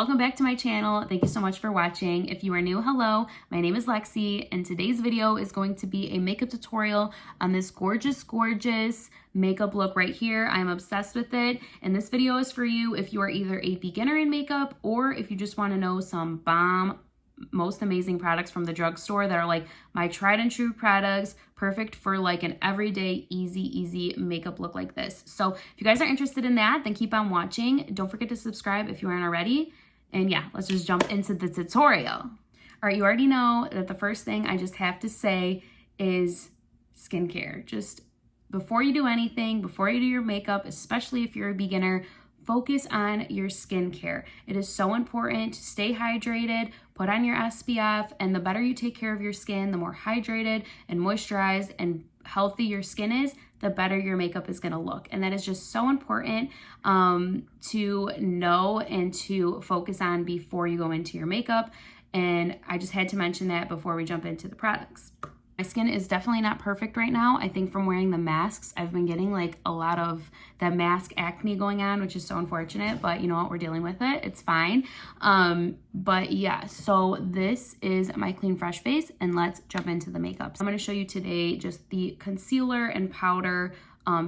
welcome back to my channel. Thank you so much for watching. If you are new, hello, my name is Lexi, and today's video is going to be a makeup tutorial on this gorgeous makeup look right here. I'm obsessed with it, and this video is for you if you are either a beginner in makeup or if you just want to know some bomb, most amazing products from the drugstore that are like my tried and true products, perfect for like an everyday easy makeup look like this. So if you guys are interested in that, then keep on watching. Don't forget to subscribe if you aren't already. And yeah, let's just jump into the tutorial. All right, you already know that the first thing I just have to say is skincare. Just before you do anything, before you do your makeup, especially if you're a beginner, focus on your skincare. It is so important to stay hydrated, put on your SPF, and the better you take care of your skin, the more hydrated and moisturized and healthy your skin is, the better your makeup is gonna look. And that is just so important to know and to focus on before you go into your makeup. And I just had to mention that before we jump into the products. My skin is definitely not perfect right now. I think from wearing the masks, I've been getting like a lot of that mask acne going on, which is so unfortunate, but you know what, we're dealing with it. It's fine. But yeah, so this is my clean, fresh face, and let's jump into the makeup. So I'm gonna show you today just the concealer and powder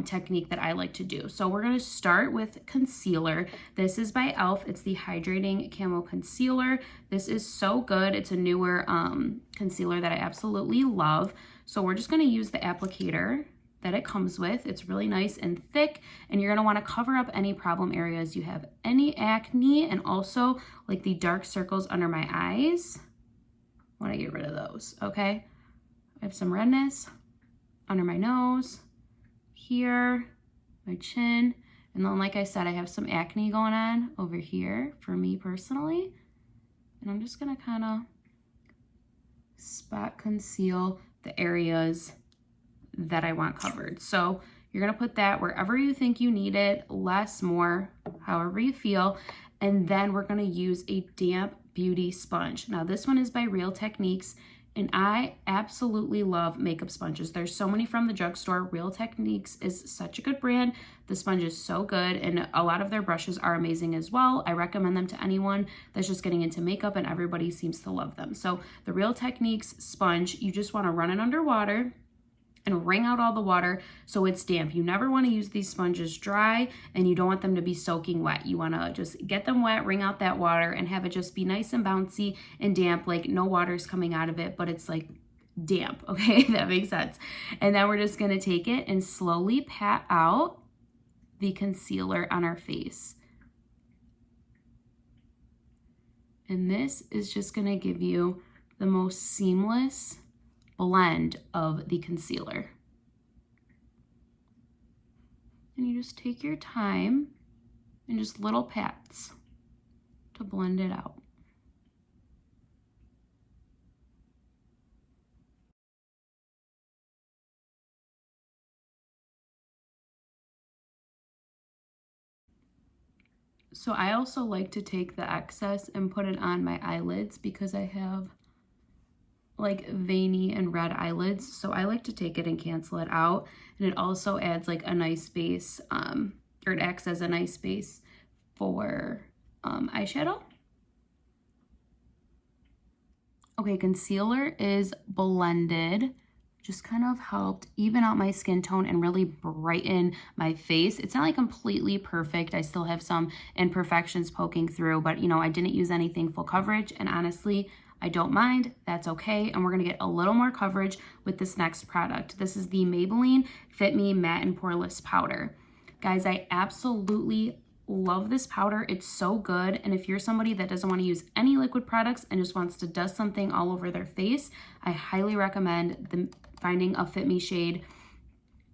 technique that I like to do. So we're gonna start with concealer. This is by e.l.f. It's the Hydrating Camo Concealer. This is so good. It's a newer concealer that I absolutely love. So we're just gonna use the applicator that it comes with. It's really nice and thick, and you're gonna wanna cover up any problem areas you have, any acne, and also like the dark circles under my eyes. I wanna get rid of those, okay? I have some redness under my nose, here, my chin, and then like I said, I have some acne going on over here for me personally, and I'm just gonna kind of spot conceal the areas that I want covered. So you're gonna put that wherever you think you need it, less, more, however you feel, and then we're gonna use a damp beauty sponge. Now this one is by Real Techniques, and I absolutely love makeup sponges. There's so many from the drugstore. Real Techniques is such a good brand. The sponge is so good, and a lot of their brushes are amazing as well. I recommend them to anyone that's just getting into makeup, and everybody seems to love them. So the Real Techniques sponge, you just wanna run it under water and wring out all the water so it's damp. You never wanna use these sponges dry, and you don't want them to be soaking wet. You wanna just get them wet, wring out that water, and have it just be nice and bouncy and damp, like no water's coming out of it, but it's like damp, okay? That makes sense. And then we're just gonna take it and slowly pat out the concealer on our face. And this is just gonna give you the most seamless blend of the concealer. And you just take your time and just little pats to blend it out. So I also like to take the excess and put it on my eyelids because I have like veiny and red eyelids, so I like to take it and cancel it out, and it also adds like a nice base, or it acts as a nice base for eyeshadow. Okay, concealer is blended, just kind of helped even out my skin tone and really brighten my face. It's not like completely perfect. I still have some imperfections poking through, but you know, I didn't use anything full coverage, and honestly, I don't mind, that's okay. And we're gonna get a little more coverage with this next product. This is the Maybelline Fit Me Matte and Poreless Powder. Guys, I absolutely love this powder. It's so good. And if you're somebody that doesn't want to use any liquid products and just wants to dust something all over their face, I highly recommend finding a Fit Me shade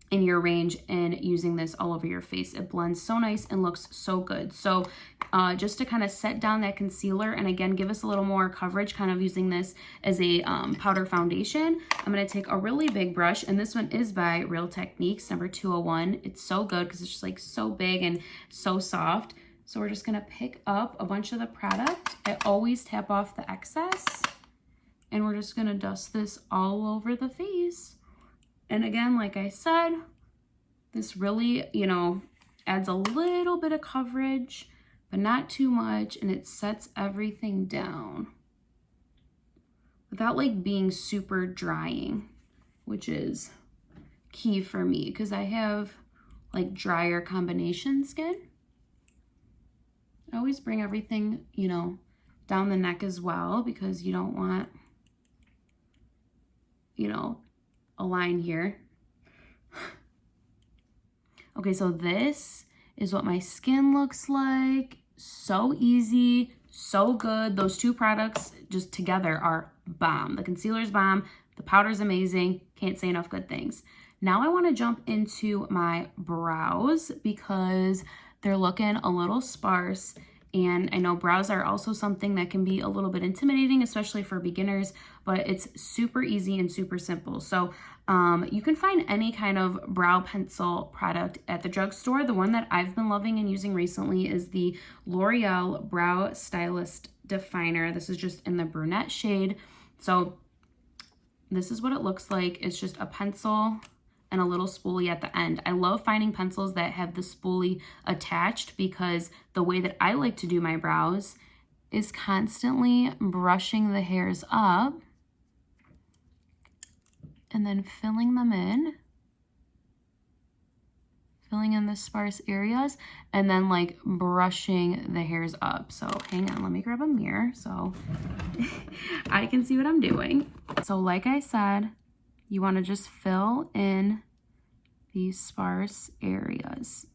in your range and using this all over your face. It blends so nice and looks so good. So just to kind of set down that concealer and again give us a little more coverage, kind of using this as a powder foundation, I'm going to take a really big brush, and this one is by Real Techniques, number 201. It's so good because it's just like so big and so soft. So we're just going to pick up a bunch of the product. I always tap off the excess, and we're just going to dust this all over the face. And again, like I said, this really, you know, adds a little bit of coverage but not too much, and it sets everything down without like being super drying, which is key for me because I have like drier combination skin. I always bring everything, you know, down the neck as well because you don't want, you know, a line here. Okay, so this is what my skin looks like. So easy, so good. Those two products just together are bomb. The concealer's bomb, the powder's amazing. Can't say enough good things. Now I want to jump into my brows because they're looking a little sparse. And I know brows are also something that can be a little bit intimidating, especially for beginners, but it's super easy and super simple. So you can find any kind of brow pencil product at the drugstore. The one that I've been loving and using recently is the Loreal Brow Stylist Definer. This is just in the brunette shade. So this is what it looks like. It's just a pencil and a little spoolie at the end. I love finding pencils that have the spoolie attached because the way that I like to do my brows is constantly brushing the hairs up and then filling them in, filling in the sparse areas, and then like brushing the hairs up. So hang on, let me grab a mirror so I can see what I'm doing. So like I said, you want to just fill in these sparse areas.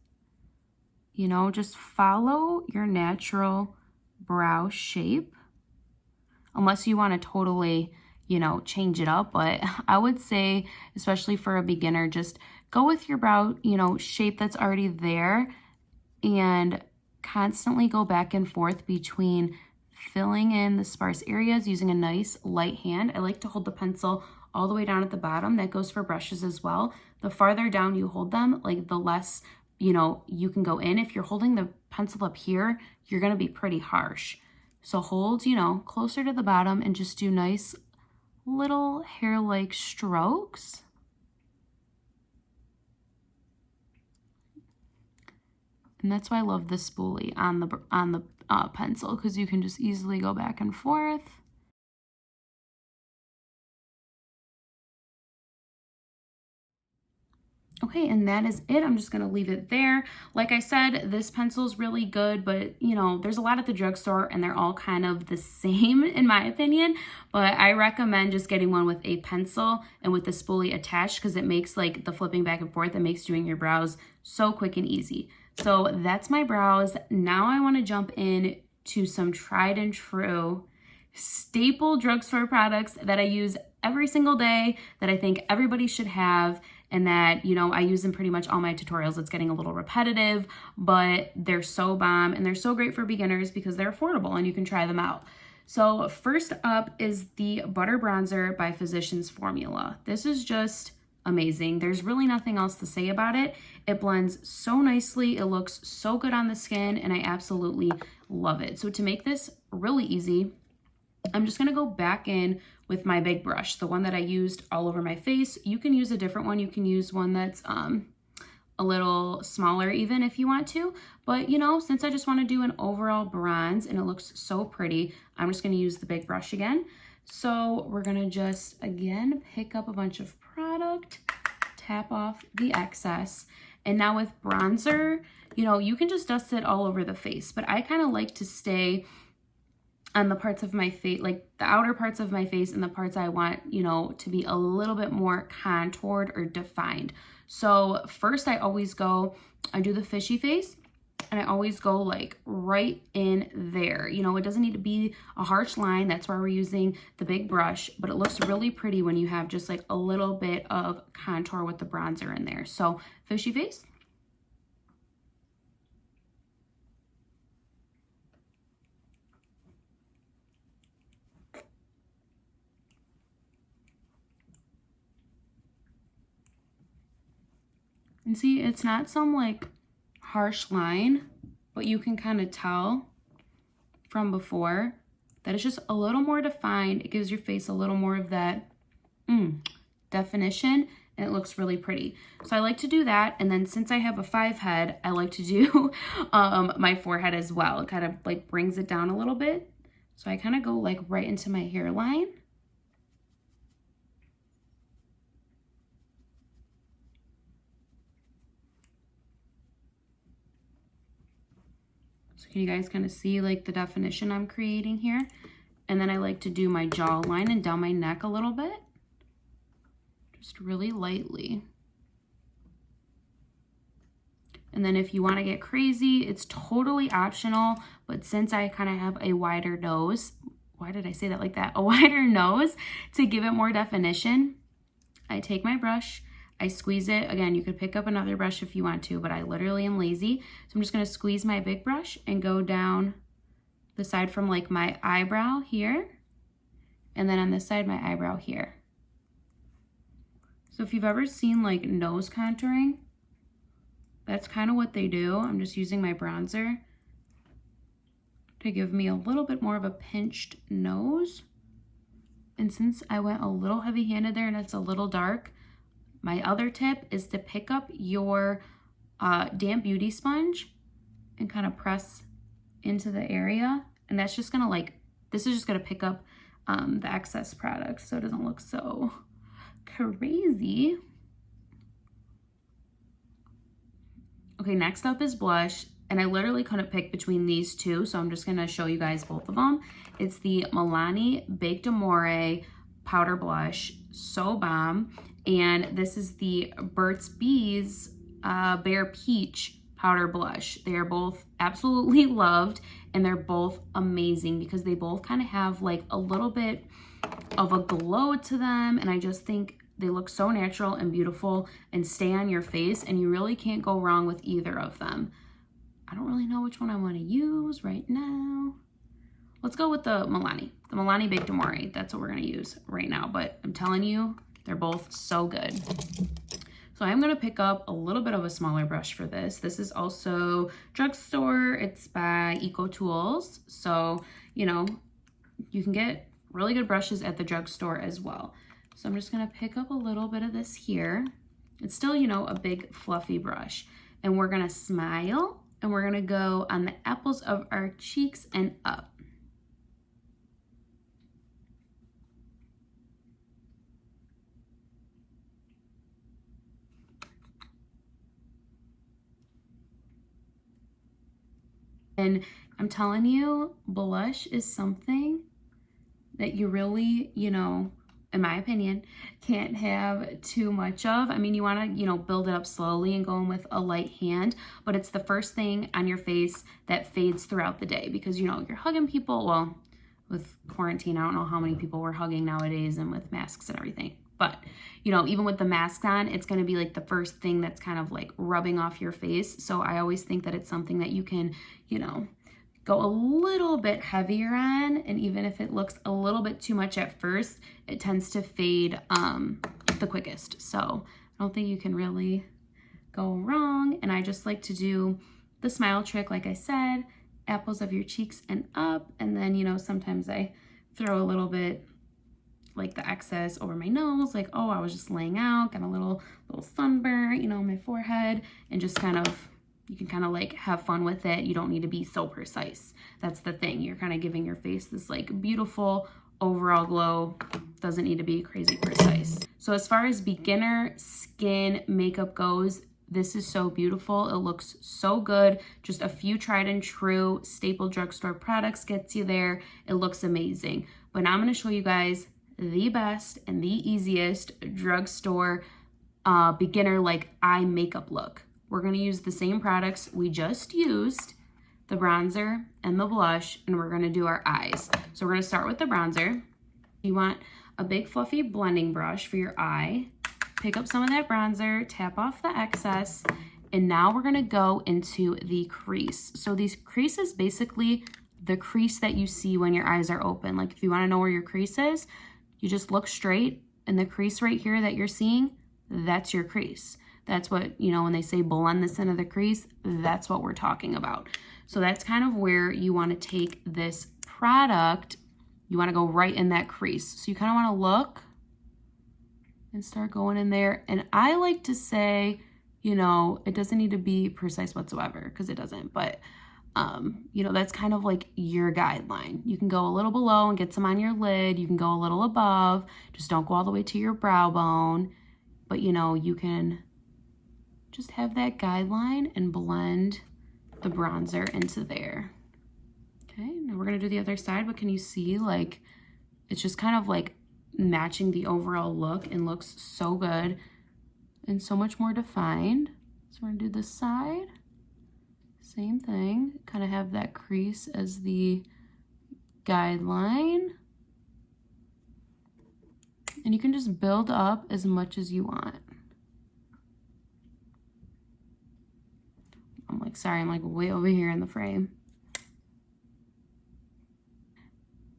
You know, just follow your natural brow shape, unless you want to totally, you know, change it up. But I would say, especially for a beginner, just go with your brow, you know, shape that's already there and constantly go back and forth between filling in the sparse areas using a nice light hand. I like to hold the pencil all the way down at the bottom. That goes for brushes as well. The farther down you hold them, like the less, you know, you can go in. If you're holding the pencil up here, you're going to be pretty harsh. So hold, you know, closer to the bottom and just do nice little hair-like strokes. And that's why I love the spoolie on the pencil, because you can just easily go back and forth. Okay, and that is it. I'm just gonna leave it there. Like I said, this pencil is really good, but you know, there's a lot at the drugstore and they're all kind of the same in my opinion, but I recommend just getting one with a pencil and with the spoolie attached because it makes like the flipping back and forth, it makes doing your brows so quick and easy. So that's my brows. Now I wanna jump in to some tried and true staple drugstore products that I use every single day that I think everybody should have, and that, you know, I use in pretty much all my tutorials. It's getting a little repetitive, but they're so bomb and they're so great for beginners because they're affordable and you can try them out. So first up is the Butter Bronzer by Physicians Formula. This is just amazing. There's really nothing else to say about it. It blends so nicely. It looks so good on the skin and I absolutely love it. So to make this really easy, I'm just gonna go back in with my big brush, the one that I used all over my face. You can use a different one. You can use one that's a little smaller even if you want to. But you know, since I just wanna do an overall bronze and it looks so pretty, I'm just gonna use the big brush again. So we're gonna just, again, pick up a bunch of product, tap off the excess. And now with bronzer, you know, you can just dust it all over the face, but I kind of like to stay on the parts of my face, like the outer parts of my face and the parts I want, you know, to be a little bit more contoured or defined. So first I do the fishy face and I always go like right in there. You know, it doesn't need to be a harsh line. That's why we're using the big brush, but it looks really pretty when you have just like a little bit of contour with the bronzer in there. So fishy face. And see, it's not some like harsh line, but you can kind of tell from before that it's just a little more defined. It gives your face a little more of that definition. and it looks really pretty. So I like to do that. And then since I have a 5 head, I like to do my forehead as well. It kind of like brings it down a little bit. So I kind of go like right into my hairline. So can you guys kind of see like the definition I'm creating here? And then I like to do my jawline and down my neck a little bit. Just really lightly. And then if you want to get crazy, it's totally optional. But since I kind of have a wider nose, why did I say that like that? A wider nose to give it more definition, I take my brush, I squeeze it. Again, you could pick up another brush if you want to, but I literally am lazy. So I'm just going to squeeze my big brush and go down the side from like my eyebrow here. And then on this side, my eyebrow here. So if you've ever seen like nose contouring, that's kind of what they do. I'm just using my bronzer to give me a little bit more of a pinched nose. And since I went a little heavy-handed there and it's a little dark, my other tip is to pick up your damp beauty sponge and kind of press into the area. And that's just gonna like, this is just gonna pick up the excess product so it doesn't look so crazy. Okay, next up is blush, and I literally couldn't pick between these two, so I'm just gonna show you guys both of them. It's the Milani Baked Amore Powder Blush, so bomb, and this is the Burt's Bees Bare Peach Powder Blush. They are both absolutely loved, and they're both amazing because they both kind of have like a little bit of a glow to them, and I just think they look so natural and beautiful and stay on your face, and you really can't go wrong with either of them. I don't really know which one I want to use right now. Let's go with the Milani Baked Amore. That's what we're going to use right now, but I'm telling you, they're both so good. So I'm going to pick up a little bit of a smaller brush for this. This is also Drugstore. It's by Eco Tools. So, you know, you can get really good brushes at the drugstore as well. So I'm just gonna pick up a little bit of this here. It's still, you know, a big fluffy brush. And we're gonna smile and we're gonna go on the apples of our cheeks and up. And I'm telling you, blush is something that you really, you know, in my opinion, can't have too much of. I mean, you want to, you know, build it up slowly and go in with a light hand, but it's the first thing on your face that fades throughout the day because, you know, you're hugging people. Well, with quarantine, I don't know how many people we're hugging nowadays and with masks and everything. But, you know, even with the mask on, it's going to be like the first thing that's kind of like rubbing off your face. So I always think that it's something that you can, you know, go a little bit heavier on, and even if it looks a little bit too much at first, it tends to fade the quickest. So I don't think you can really go wrong. And I just like to do the smile trick, like I said, apples of your cheeks and up. And then, you know, sometimes I throw a little bit like the excess over my nose, like, oh, I was just laying out, got a little sunburn, you know, on my forehead, and just kind of, you can kind of like have fun with it. You don't need to be so precise. That's the thing. You're kind of giving your face this like beautiful overall glow. Doesn't need to be crazy precise. So as far as beginner skin makeup goes, this is so beautiful. It looks so good. Just a few tried and true staple drugstore products gets you there. It looks amazing. But now I'm going to show you guys the best and the easiest drugstore beginner like eye makeup look. We're going to use the same products we just used, the bronzer and the blush, and we're going to do our eyes. So we're going to start with the bronzer. You want a big fluffy blending brush for your eye. Pick up some of that bronzer, tap off the excess, and now we're going to go into the crease. So these crease is basically the crease that you see when your eyes are open. Like if you want to know where your crease is, you just look straight, and the crease right here that you're seeing, that's your crease. That's what, you know, when they say blend this into the crease, that's what we're talking about. So that's kind of where you want to take this product. You want to go right in that crease. So you kind of want to look and start going in there. And I like to say, you know, it doesn't need to be precise whatsoever, because it doesn't, but you know, that's kind of like your guideline. You can go a little below and get some on your lid. You can go a little above, just don't go all the way to your brow bone. But you know, you can just have that guideline and blend the bronzer into there. Okay, now we're gonna do the other side, but can you see, like, it's just kind of like matching the overall look and looks so good and so much more defined. So we're gonna do this side. Same thing, kind of have that crease as the guideline. And you can just build up as much as you want. I'm like, sorry, I'm like way over here in the frame.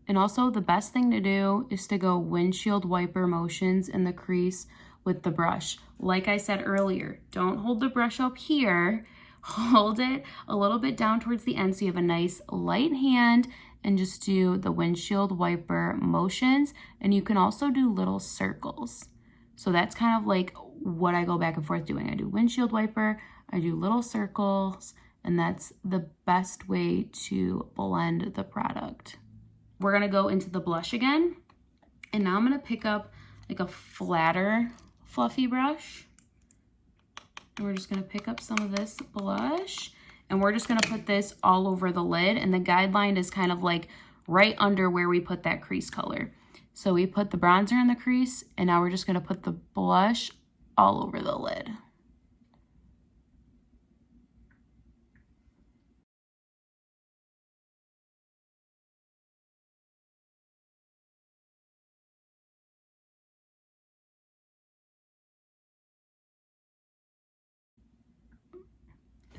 And also the best thing to do is to go windshield wiper motions in the crease with the brush. Like I said earlier, don't hold the brush up here. Hold it a little bit down towards the end so you have a nice light hand, and just do the windshield wiper motions. And you can also do little circles. So that's kind of like what I go back and forth doing. I do windshield wiper, I do little circles, and that's the best way to blend the product. We're gonna go into the blush again. And now I'm gonna pick up like a flatter, fluffy brush. And we're just gonna pick up some of this blush, and we're just gonna put this all over the lid, and the guideline is kind of like right under where we put that crease color. So we put the bronzer in the crease, and now we're just gonna put the blush all over the lid.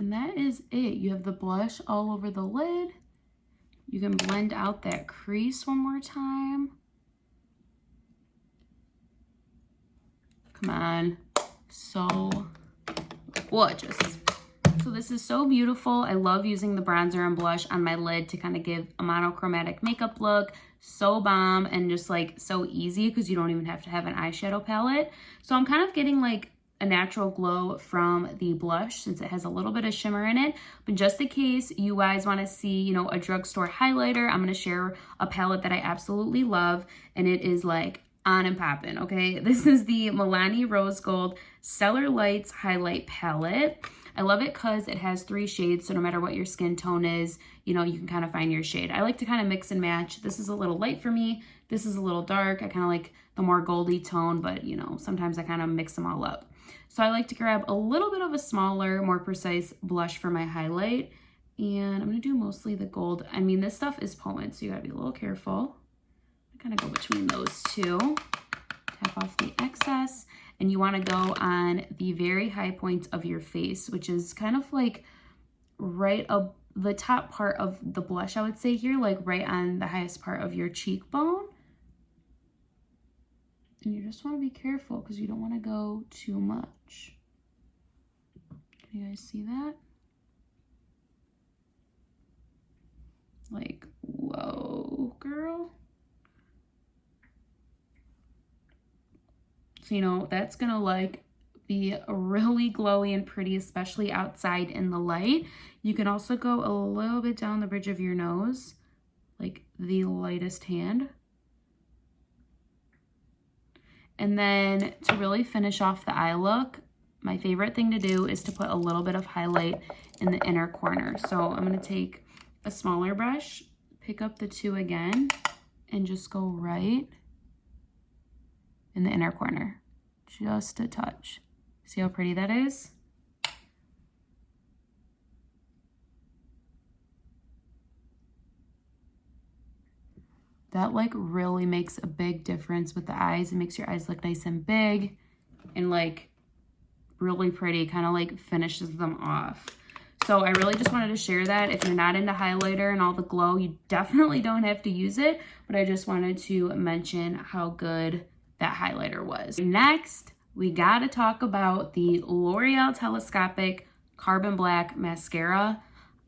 And that is it. You have the blush all over the lid. You can blend out that crease one more time. Come on, so gorgeous. So this is so beautiful. I love using the bronzer and blush on my lid to kind of give a monochromatic makeup look. So bomb, and just like so easy because you don't even have to have an eyeshadow palette. So I'm kind of getting like a natural glow from the blush since it has a little bit of shimmer in it. But just in case you guys want to see, you know, a drugstore highlighter, I'm going to share a palette that I absolutely love, and it is like on and popping, okay? This is the Milani Rose Gold Stellar Lights Highlight Palette. I love it because it has 3 shades, so no matter what your skin tone is, you know, you can kind of find your shade. I like to kind of mix and match. This is a little light for me. This is a little dark. I kind of like the more goldy tone, but you know, sometimes I kind of mix them all up. So I like to grab a little bit of a smaller, more precise blush for my highlight. And I'm gonna do mostly the gold. I mean, this stuff is potent, so you gotta be a little careful. I kind of go between those two. Tap off the excess. And you wanna go on the very high points of your face, which is kind of like right up the top part of the blush, I would say here, like right on the highest part of your cheekbone. And you just want to be careful because you don't want to go too much. Can you guys see that? Like, whoa, girl. So, you know, that's going to like be really glowy and pretty, especially outside in the light. You can also go a little bit down the bridge of your nose, like the lightest hand. And then to really finish off the eye look, my favorite thing to do is to put a little bit of highlight in the inner corner. So I'm gonna take a smaller brush, pick up the 2 again, and just go right in the inner corner, just a touch. See how pretty that is? That like really makes a big difference with the eyes. It makes your eyes look nice and big and like really pretty, kind of like finishes them off. So I really just wanted to share that. If you're not into highlighter and all the glow, you definitely don't have to use it, but I just wanted to mention how good that highlighter was. Next, we gotta talk about the L'Oreal Telescopic Carbon Black Mascara.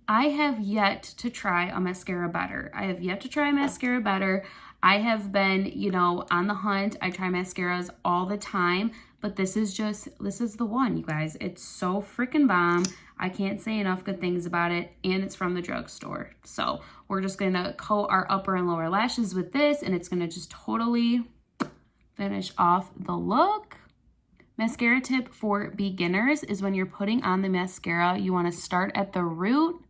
I have yet to try a mascara better. I have yet to try a mascara better. I have been, you know, on the hunt. I try mascaras all the time, but this is the one, you guys. It's so freaking bomb. I can't say enough good things about it, and it's from the drugstore. So we're just gonna coat our upper and lower lashes with this, and it's gonna just totally finish off the look. Mascara tip for beginners is when you're putting on the mascara, you wanna start at the root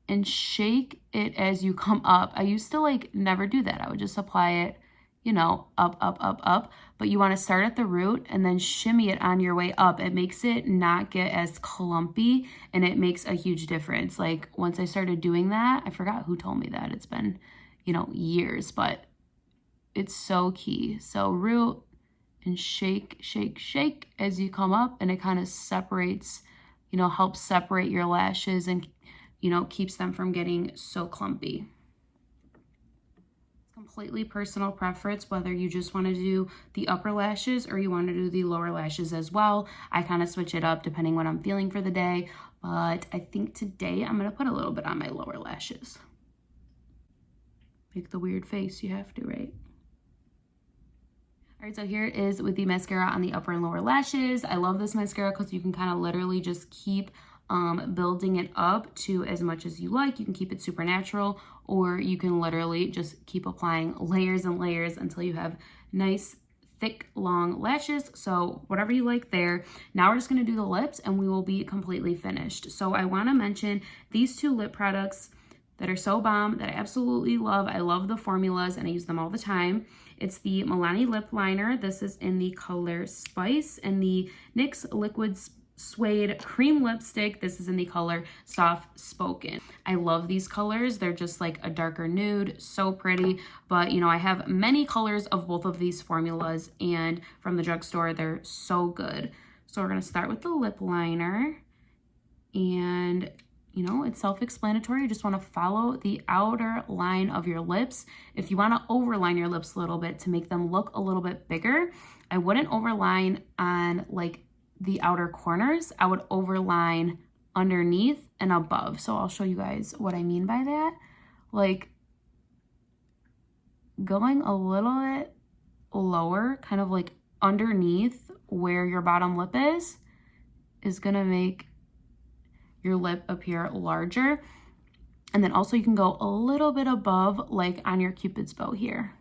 and shake it as you come up. I used to like never do that. I would just apply it, you know, up, up, up, up. But you wanna start at the root and then shimmy it on your way up. It makes it not get as clumpy, and it makes a huge difference. Like once I started doing that, I forgot who told me that. It's been, you know, years, but it's so key. So root and shake, shake, shake as you come up, and it kind of separates, you know, helps separate your lashes and, you know, keeps them from getting so clumpy. It's completely personal preference whether you just want to do the upper lashes or you want to do the lower lashes as well. I kind of switch it up depending what I'm feeling for the day, but I think today I'm going to put a little bit on my lower lashes. Make the weird face, you have to, right? All right, so here it is with the mascara on the upper and lower lashes. I love this mascara because you can kind of literally just keep building it up to as much as you like. You can keep it super natural, or you can literally just keep applying layers and layers until you have nice, thick, long lashes. So whatever you like there. Now we're just gonna do the lips and we will be completely finished. So I wanna mention these two lip products that are so bomb that I absolutely love. I love the formulas and I use them all the time. It's the Milani lip liner. This is in the color Spice, and the NYX Liquid Suede cream lipstick. This is in the color Soft Spoken. I love these colors. They're just like a darker nude, so pretty. But you know, I have many colors of both of these formulas, and from the drugstore, they're so good. So we're gonna start with the lip liner, and you know, it's self-explanatory. You just want to follow the outer line of your lips. If you want to overline your lips a little bit to make them look a little bit bigger, I wouldn't overline on like the outer corners. I would overline underneath and above. So I'll show you guys what I mean by that. Like going a little bit lower, kind of like underneath where your bottom lip is gonna make your lip appear larger. And then also you can go a little bit above, like on your Cupid's bow here.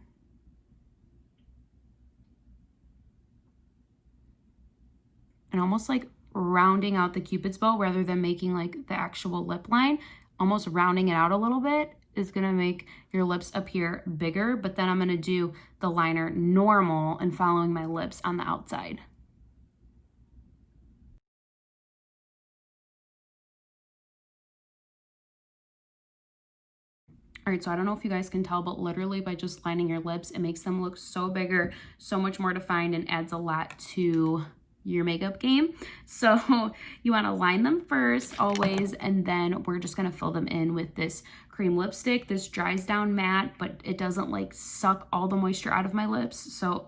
And almost like rounding out the Cupid's bow rather than making like the actual lip line, almost rounding it out a little bit is gonna make your lips appear bigger. But then I'm gonna do the liner normal and following my lips on the outside. All right, so I don't know if you guys can tell, but literally by just lining your lips, it makes them look so bigger, so much more defined, and adds a lot to your makeup game. So you want to line them first always, and then we're just going to fill them in with this cream lipstick. This dries down matte, but it doesn't like suck all the moisture out of my lips. So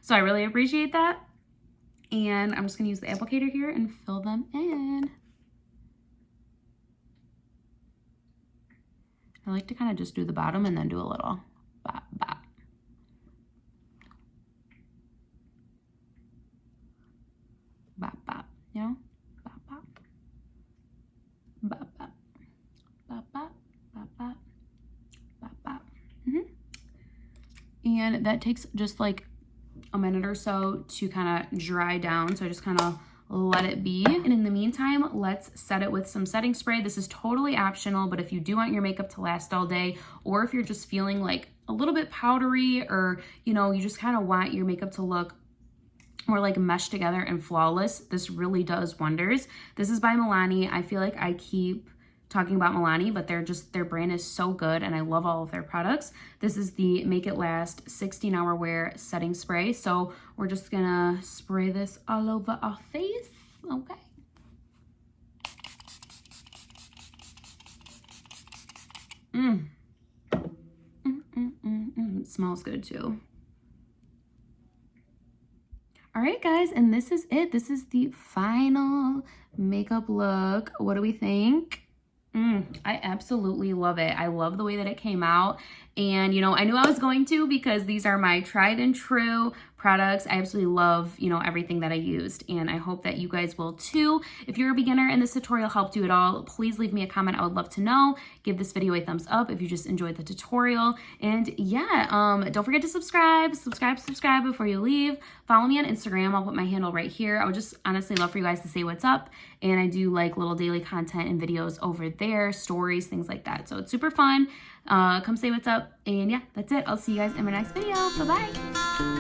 so I really appreciate that. And I'm just going to use the applicator here and fill them in. I like to kind of just do the bottom and then do a little bop, bop. Bop, bop, you know? Bop, bop. Bop, bop. Bop, bop. Bop, bop. Bop, bop. And that takes just like a minute or so to kind of dry down. So I just kind of let it be. And in the meantime, let's set it with some setting spray. This is totally optional, but if you do want your makeup to last all day, or if you're just feeling like a little bit powdery, or you know, you just kind of want your makeup to look more like meshed together and flawless, this really does wonders. This is by Milani. I feel like I keep talking about Milani, but their brand is so good and I love all of their products. This is the Make It Last 16-hour wear setting spray. So we're just gonna spray this all over our face, okay? It smells good too. All right, guys, and this is it. This is the final makeup look. What do we think? I absolutely love it. I love the way that it came out. And, you know, I knew I was going to because these are my tried and true products. I absolutely love, you know, everything that I used, and I hope that you guys will too. If you're a beginner and this tutorial helped you at all, please leave me a comment. I would love to know. Give this video a thumbs up if you just enjoyed the tutorial. And yeah, don't forget to subscribe before you leave. Follow me on Instagram. I'll put my handle right here. I would just honestly love for you guys to say what's up. And I do like little daily content and videos over there, stories, things like that. So it's super fun. Come say what's up. And yeah, that's it. I'll see you guys in my next video. Bye-bye.